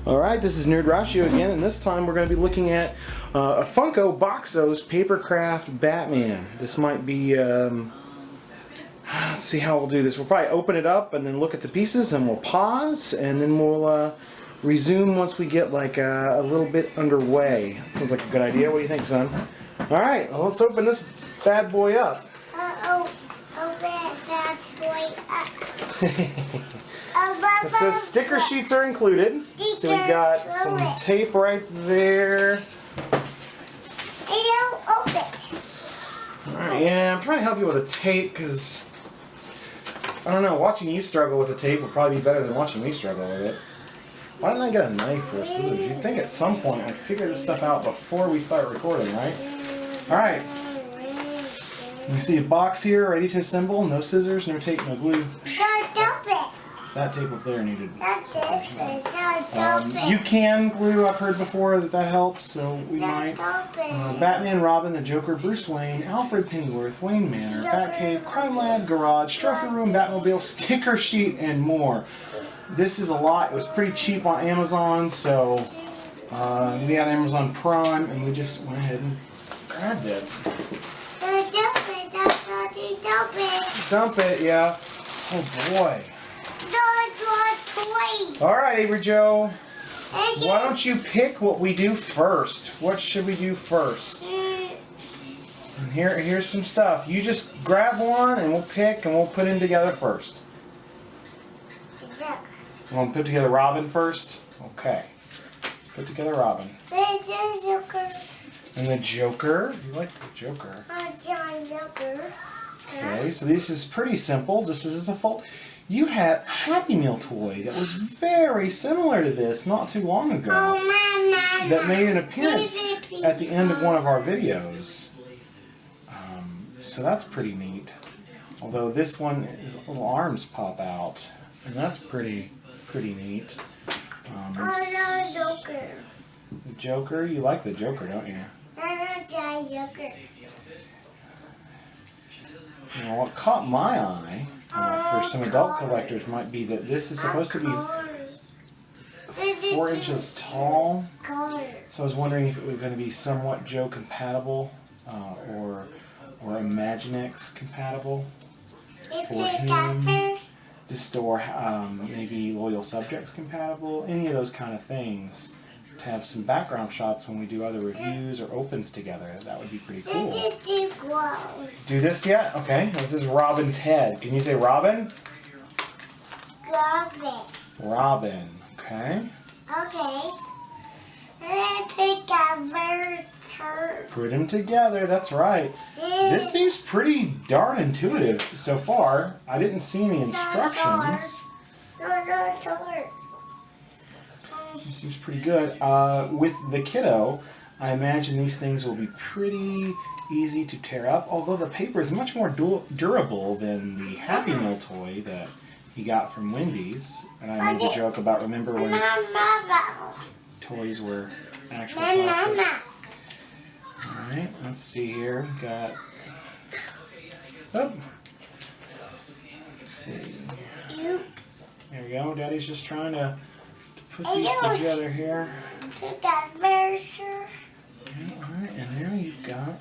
Alright, this is Nerd Ratio again, and this time we're going to be looking at a Funko Boxos papercraft Batman. This might be, let's see how we'll do this. We'll probably open it up and then look at the pieces, and we'll pause, and then we'll resume once we get like a little bit underway. Sounds like a good idea. What do you think, son? Alright, well, let's open this bad boy up. Open that boy up. It says sticker sheets are included. So we got some tape right there. Open. Alright, yeah, I'm trying to help you with the tape because, I don't know, watching you struggle with the tape will probably be better than watching me struggle with it. Why didn't I get a knife or scissors? You'd think at some point I'd figure this stuff out before we start recording, right? Alright. You see a box here ready to assemble. No scissors, no tape, no glue. That tape up there needed. You can glue. I've heard before that helps, so we might. Batman, Robin, the Joker, Bruce Wayne, Alfred Pennyworth, Wayne Manor, Batcave, Crime Lab, Garage, Trophy Room, Batmobile, sticker sheet, and more. This is a lot. It was pretty cheap on Amazon, so we had Amazon Prime, and we just went ahead and grabbed it. Dump it, yeah. Oh boy. Alright, Avery Joe. Why don't you pick what we do first? What should we do first? And here's some stuff. You just grab one and we'll pick and we'll put them together first. You want to put together Robin first? Okay. Let's put together Robin. And the Joker. You like the Joker. Okay, so this is pretty simple. This is a fault. You had a Happy Meal toy that was very similar to this not too long ago. That made an appearance at the end of one of our videos. So that's pretty neat. Although this one, his little arms pop out. And that's pretty neat. Joker. The Joker? You like the Joker, don't you? Joker. Now, what caught my eye for some adult collectors might be that this is supposed to be 4 inches tall. So I was wondering if it was going to be somewhat Joe compatible or Imaginext compatible for him. Just or maybe Loyal Subjects compatible. Any of those kind of things. To have some background shots when we do other reviews or opens together. That would be pretty cool. Do this yet? Okay. This is Robin's head. Can you say Robin? Robin. Robin. Okay. Okay. Let's pick a verse. Put them together. That's right. This seems pretty darn intuitive so far. I didn't see any instructions. It seems pretty good. With the kiddo, I imagine these things will be pretty easy to tear up, although the paper is much more durable than the Happy Meal toy that he got from Wendy's. And I made the joke about remember when toys were actual plastic. Alright, let's see here. We've got... Oh. Let's see. There we go. Daddy's just trying to put these together here. Alright, and now you've got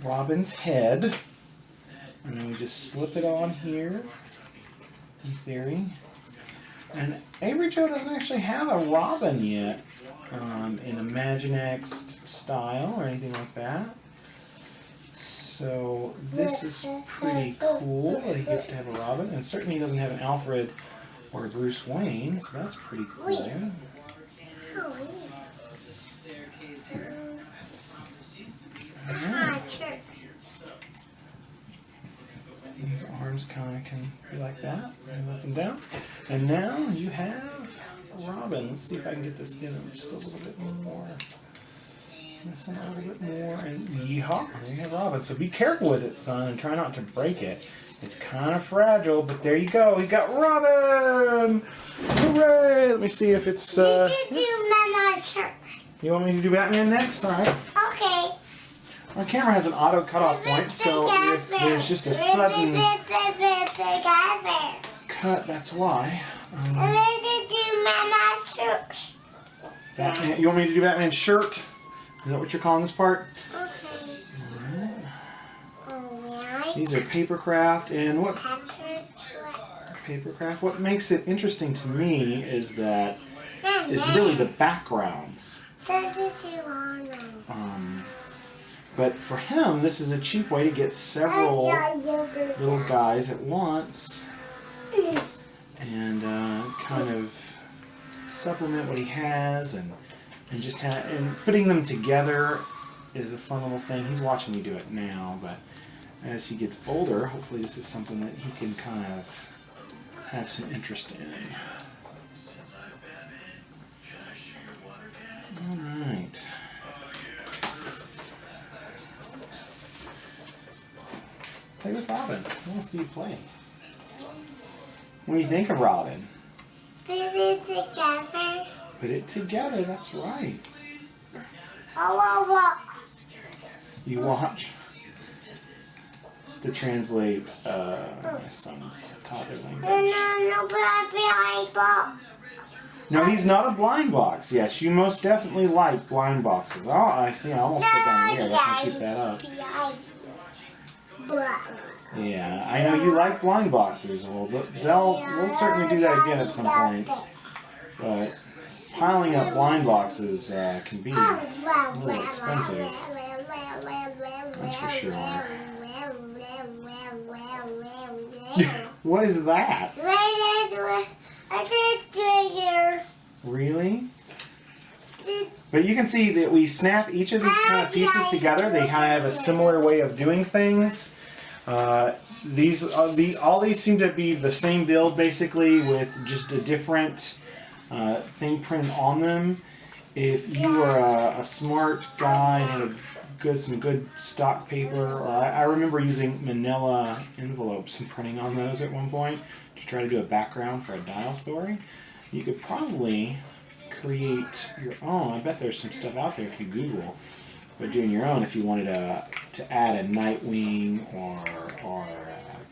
Robin's head. And then we just slip it on here, in theory. And Avery Joe doesn't actually have a Robin yet in Imaginext style or anything like that. So this is pretty cool that he gets to have a Robin. And certainly he doesn't have an Alfred or Bruce Wayne, so that's pretty cool. These arms kind of can be like that, and up and down. And now you have Robin. Let's see if I can get this in just a little bit more. This in a little bit more, and yeehaw, there you have Robin. So be careful with it, son, and try not to break it. It's kind of fragile, but there you go. We got Robin! Hooray! Let me see if it's... You want me to do Batman next? All right. Okay. Our camera has an auto cutoff point, so if there's just a sudden cut, that's why. Mama's shirt. Batman. You want me to do Batman's shirt? Is that what you're calling this part? Okay. Alright. Alright. These are papercraft, and what Papercraft. papercraft? What makes it interesting to me is that it's really the backgrounds. But for him, this is a cheap way to get several little guys at once and kind of supplement what he has, and just and putting them together is a fun little thing. He's watching me do it now, but as he gets older, hopefully this is something that he can kind of have some interest in. All right. Play with Robin. Who wants to see you play? What do you think of Robin? Put it together. Put it together, that's right. Oh. You watch. To translate my son's toddler language. No, he's not a blind box. Yes, you most definitely like blind boxes. Oh, I see. I almost put down here. Let's keep that up. Yeah, I know you like blind boxes. Well, we'll certainly do that again at some point. But piling up blind boxes can be a little expensive. That's for sure. What is that? Really? But you can see that we snap each of these kind of pieces together. They kind of have a similar way of doing things. All these seem to be the same build, basically, with just a different thing printed on them. If you are a smart guy and had some good stock paper, or I remember using manila envelopes and printing on those at one point to try to do a background for a dial story, you could probably create your own. I bet there's some stuff out there if you Google. But doing your own, if you wanted to add a Nightwing or a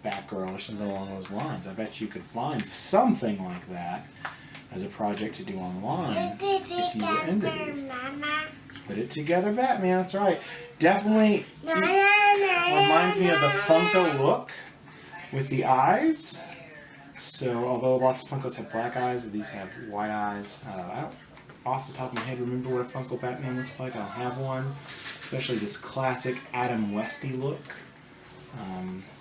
Batgirl or something along those lines, I bet you could find something like that as a project to do online if you were into it. Put it together, Batman. That's right. Definitely reminds me of the Funko look with the eyes. So, although lots of Funkos have black eyes, these have white eyes. I don't, off the top of my head, remember what a Funko Batman looks like. I don't have one. Especially this classic Adam Westy look.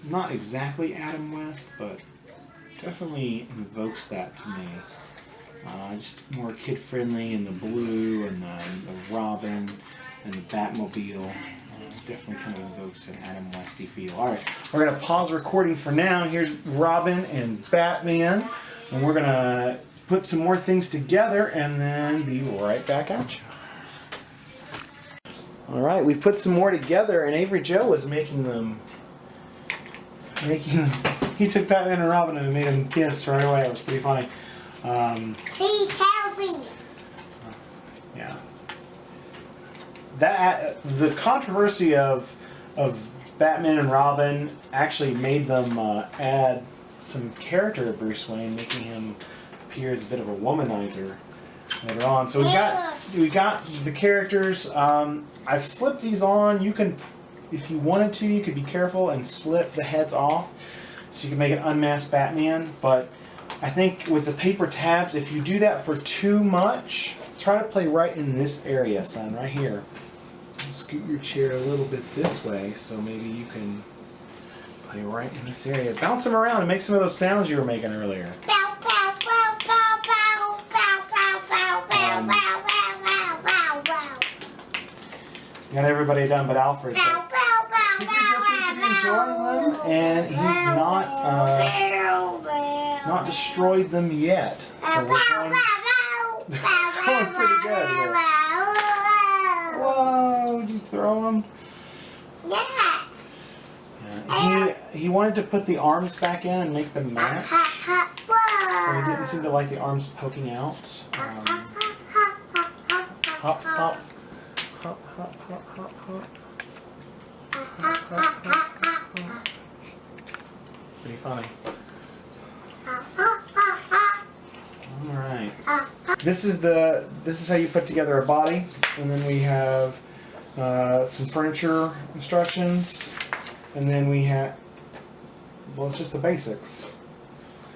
Not exactly Adam West, but definitely invokes that to me. Just more kid-friendly, and the blue, and the Robin, and the Batmobile. Definitely kind of invokes an Adam Westy feel. Alright, we're going to pause recording for now. Here's Robin and Batman. And we're going to put some more things together and then be right back at you. Alright, we've put some more together, and Avery Joe was making them. He took Batman and Robin and made them kiss right away. It was pretty funny. Please help me. Yeah. The controversy of Batman and Robin actually made them add some character to Bruce Wayne, making him appear as a bit of a womanizer later on. So we got the characters. I've slipped these on. You can, if you wanted to, you could be careful and slip the heads off, so you can make an unmasked Batman. But I think with the paper tabs, if you do that for too much, try to play right in this area, son, right here. Scoot your chair a little bit this way, so maybe you can play right in this area. Bounce them around and make some of those sounds you were making earlier. Bow, bow, bow, bow, bow, bow, bow, bow, bow, bow, bow, bow, bow. Got everybody done but Alfred. Bow, bow, bow, He just seems to be enjoying them, and he's not destroyed them yet. So we're going pretty good here. Whoa, did you throw him? Yeah. He wanted to put the arms back in and make them match. So he didn't seem to like the arms poking out. Hop, hop. Hop, hop, hop, hop, hop. Pretty funny. Alright. this is how you put together a body, and then we have some furniture instructions, and then we have, well, it's just the basics.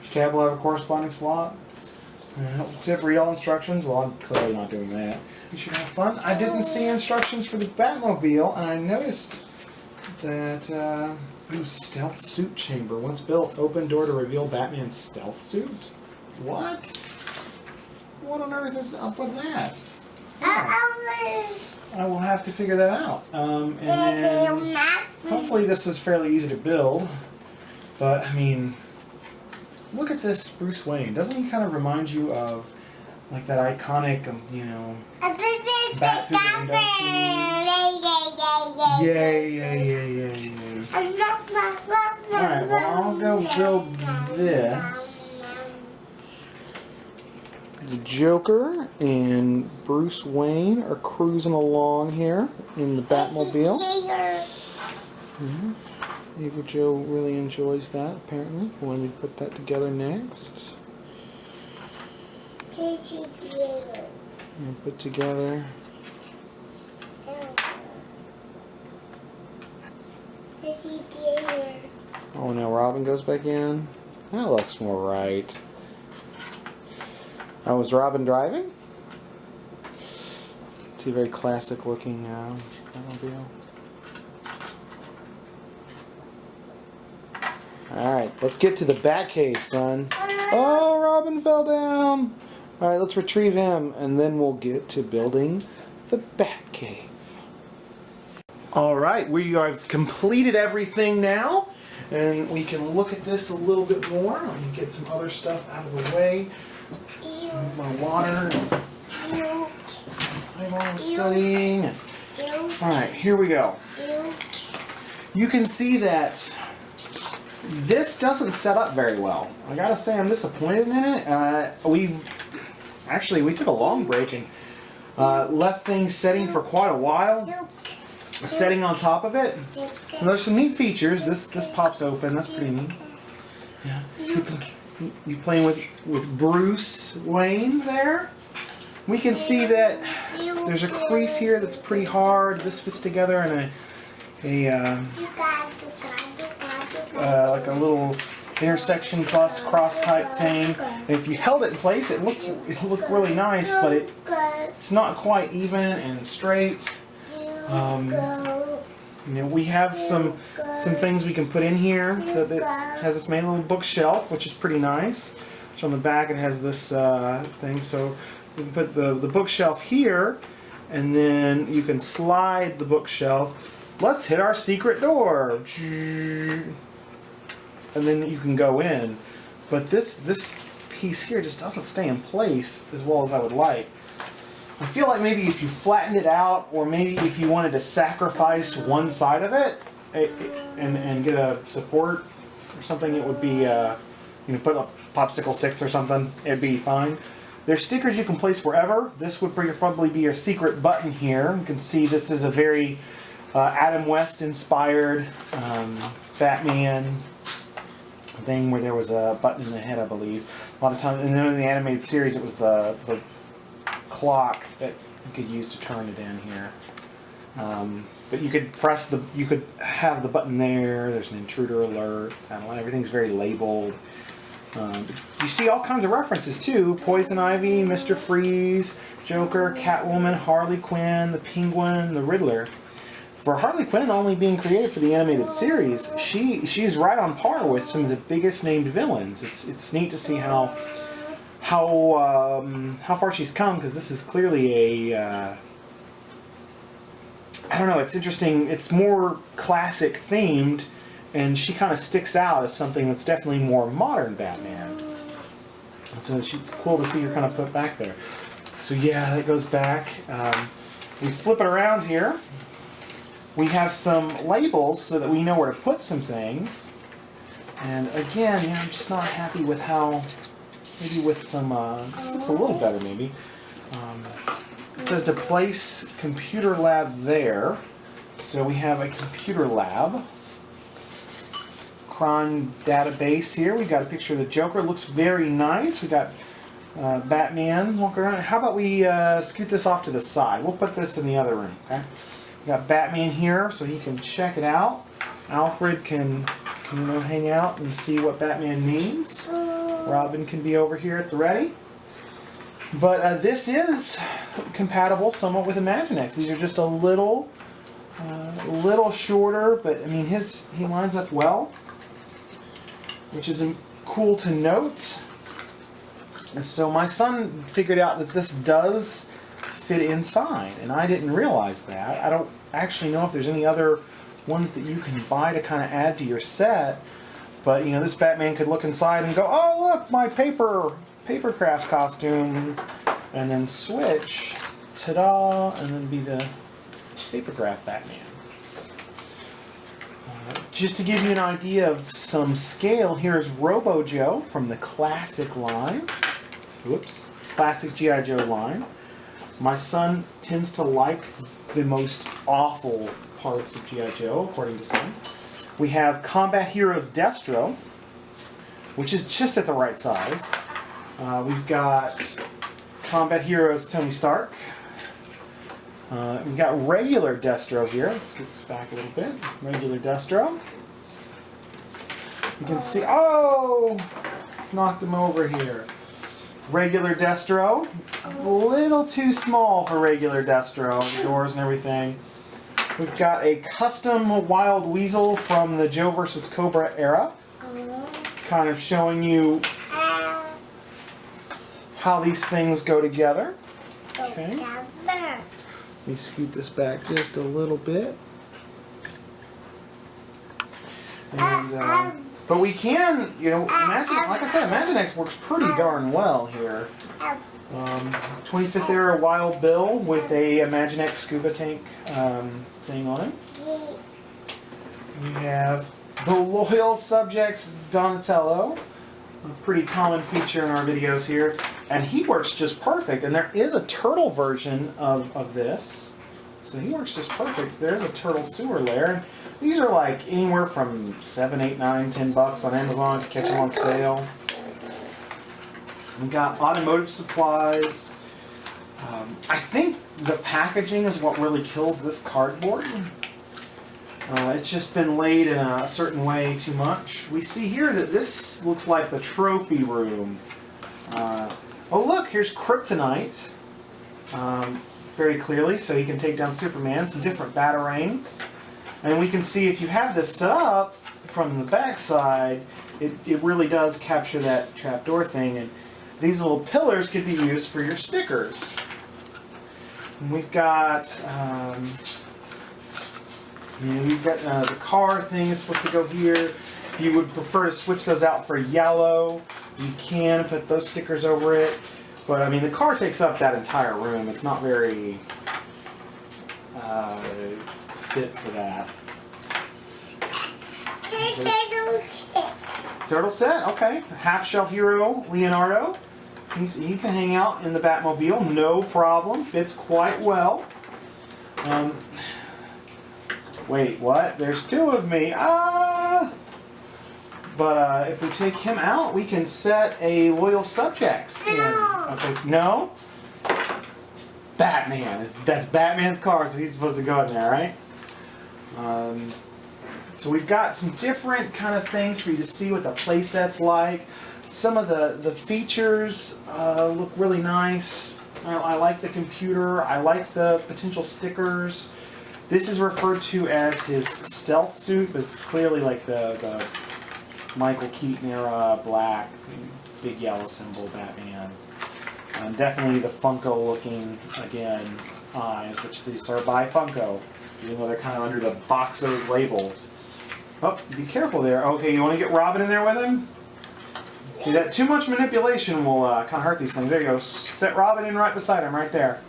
Each tab will have a corresponding slot. So you have to read all instructions. Well, I'm clearly not doing that. You should have fun. I didn't see instructions for the Batmobile, and I noticed that ooh, stealth suit chamber. Once built, open door to reveal Batman's stealth suit. What? What on earth is up with that? I will have to figure that out. And then hopefully this is fairly easy to build. But I mean, look at this Bruce Wayne. Doesn't he kind of remind you of like that iconic, you know, bat through the window scene? Yay. Alright, well, I'll go build this. The Joker and Bruce Wayne are cruising along here in the Batmobile. Avery Joe really enjoys that, apparently. When we put that together next. And put together. Oh, now Robin goes back in. That looks more right. Oh, was Robin driving? It's a very classic looking Batmobile. Alright, let's get to the Batcave, son. Oh, Robin fell down. Alright, let's retrieve him, and then we'll get to building the Batcave. Alright, we have completed everything now, and we can look at this a little bit more. Let me get some other stuff out of the way. My water. I'm studying. Alright, here we go. You can see that this doesn't set up very well. I gotta say, I'm disappointed in it. We took a long break and left things setting for quite a while. Setting on top of it. And there's some neat features. This pops open. That's pretty neat. Yeah. You playing with Bruce Wayne there. We can see that there's a crease here that's pretty hard. This fits together in like a little intersection plus cross type thing. And if you held it in place, it looked really nice, but it's not quite even and straight. You know, we have some things we can put in here. That has this main little bookshelf, which is pretty nice. Which on the back it has this thing, so we can put the bookshelf here, and then you can slide the bookshelf. Let's hit our secret door, and then you can go in. But this piece here just doesn't stay in place as well as I would like. I feel like maybe if you flattened it out, or maybe if you wanted to sacrifice one side of it and get a support or something, it would be, you know, put up popsicle sticks or something, it'd be fine. There's stickers you can place wherever. This would probably be your secret button here. You can see this is a very Adam West inspired Batman thing where there was a button in the head, I believe. A lot of times, and then in the animated series, it was the clock that you could use to turn it in here. But you could you could have the button there. There's an intruder alert. Everything's very labeled. You see all kinds of references too: Poison Ivy, Mr. Freeze, Joker, Catwoman, Harley Quinn, the Penguin, the Riddler. For Harley Quinn only being created for the animated series, she's right on par with some of the biggest named villains. It's neat to see how far she's come, because this is clearly a I don't know, it's interesting. It's more classic themed, and she kind of sticks out as something that's definitely more modern Batman. So it's cool to see her kind of put back there. So yeah, that goes back. We flip it around here. We have some labels so that we know where to put some things. And again, yeah, I'm just not happy with how, maybe with some, this looks a little better maybe. It says to place computer lab there. So we have a computer lab. Crime database here. We got a picture of the Joker. Looks very nice. We got Batman walking around. How about we scoot this off to the side? We'll put this in the other room, okay? We got Batman here so he can check it out. Alfred can hang out and see what Batman means. Robin can be over here at the ready. But this is compatible somewhat with Imaginext. These are just a little shorter, but I mean he lines up well, which is cool to note. And so my son figured out that this does fit inside, and I didn't realize that. I don't actually know if there's any other ones that you can buy to kind of add to your set, but you know, this Batman could look inside and go, oh look, my papercraft costume, and then switch, ta-da, and then be the papercraft Batman. Just to give you an idea of some scale, here's Robo Joe from the classic line. Whoops, classic G.I. Joe line. My son tends to like the most awful parts of G.I. Joe, according to some. We have Combat Heroes Destro, which is just at the right size. We've got Combat Heroes Tony Stark. We've got regular Destro here. Let's get this back a little bit. Regular Destro. You can see, oh, knocked him over here. Regular Destro. A little too small for regular Destro. The doors and everything. We've got a custom Wild Weasel from the Joe vs. Cobra era. Kind of showing you how these things go together. Okay. Let me scoot this back just a little bit. And, but we can, you know, imagine, like I said, Imaginext works pretty darn well here. 25th era Wild Bill with a Imaginext scuba tank thing on it. We have the Loyal Subjects Donatello, a pretty common feature in our videos here, and he works just perfect. And there is a turtle version of this, so he works just perfect. There's a turtle sewer layer. And these are like anywhere from $7, $8, $9, $10 on Amazon if you catch them on sale. We got automotive supplies. I think the packaging is what really kills this cardboard. It's just been laid in a certain way too much. We see here that this looks like the trophy room. Oh look, here's Kryptonite. Very clearly, so he can take down Superman. Some different batarangs. And we can see if you have this set up from the back side, it really does capture that trapdoor thing. And these little pillars could be used for your stickers. And we've got the car thing is supposed to go here. If you would prefer to switch those out for yellow, you can put those stickers over it. But I mean, the car takes up that entire room. It's not very fit for that. Turtle set, okay. Half-shell hero Leonardo. He can hang out in the Batmobile, no problem. Fits quite well. Wait, what? There's two of me. But if we take him out, we can set a Loyal Subjects in. Okay, no? Batman. That's Batman's car, so he's supposed to go in there, right? So we've got some different kind of things for you to see what the playset's like. Some of the features look really nice. I like the computer. I like the potential stickers. This is referred to as his stealth suit, but it's clearly like the Michael Keaton era black, big yellow symbol Batman. Definitely the Funko looking, again, eyes, which these are by Funko, even though they're kind of under the Boxos label. Oh, be careful there. Okay, you want to get Robin in there with him? See, that too much manipulation will kind of hurt these things. There you go. Set Robin in right beside him, right there.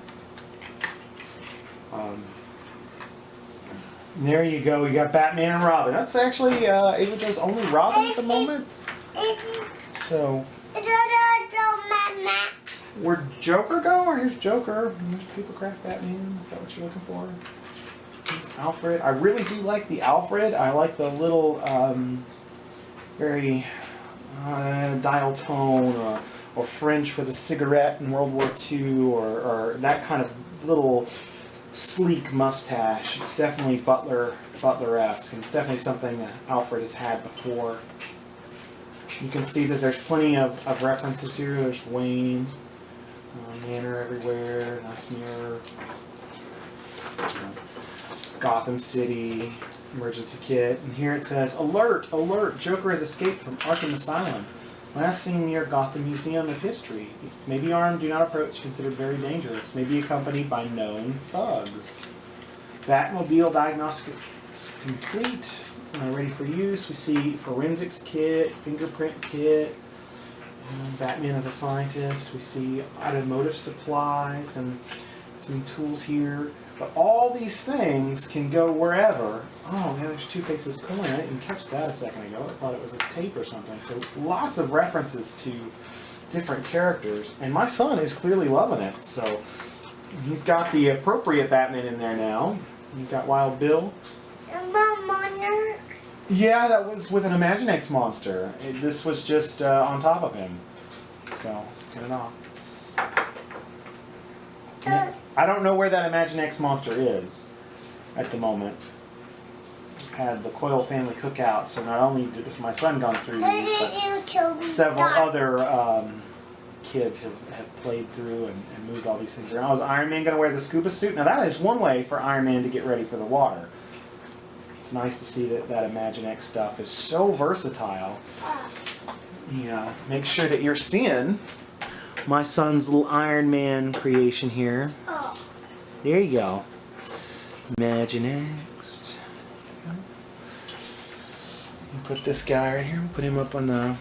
There you go. You got Batman and Robin. That's actually Avery Joe's only Robin at the moment. So, where'd Joker go? Or here's Joker. Here's Papercraft Batman. Is that what you're looking for? Here's Alfred. I really do like the Alfred. I like the little, very dial tone, or French with a cigarette in World War II, or that kind of little sleek mustache. It's definitely Butler-esque, and it's definitely something that Alfred has had before. You can see that there's plenty of references here. There's Wayne, Manor everywhere, nice mirror, Gotham City, emergency kit, and here it says, "Alert! Alert! Joker has escaped from Arkham Asylum. Last seen near Gotham Museum of History. May be armed, do not approach, considered very dangerous. May be accompanied by known thugs." Batmobile diagnostics complete. Ready for use. We see forensics kit, fingerprint kit, Batman as a scientist. We see automotive supplies and some tools here. But all these things can go wherever. Oh, yeah, there's Two-Face's coin. I didn't catch that a second ago. I thought it was a tape or something. So lots of references to different characters. And my son is clearly loving it. So he's got the appropriate Batman in there now. You've got Wild Bill. Yeah, that was with an Imaginext monster. This was just on top of him. So, get it off. I don't know where that Imaginext monster is at the moment. We've had the Coyle family cookout, so not only has my son gone through these, but several other kids have played through and moved all these things around. Is Iron Man going to wear the scuba suit? Now that is one way for Iron Man to get ready for the water. It's nice to see that Imaginext stuff is so versatile. Yeah, make sure that you're seeing my son's little Iron Man creation here. There you go. Imaginext. You put this guy right here, put him up on the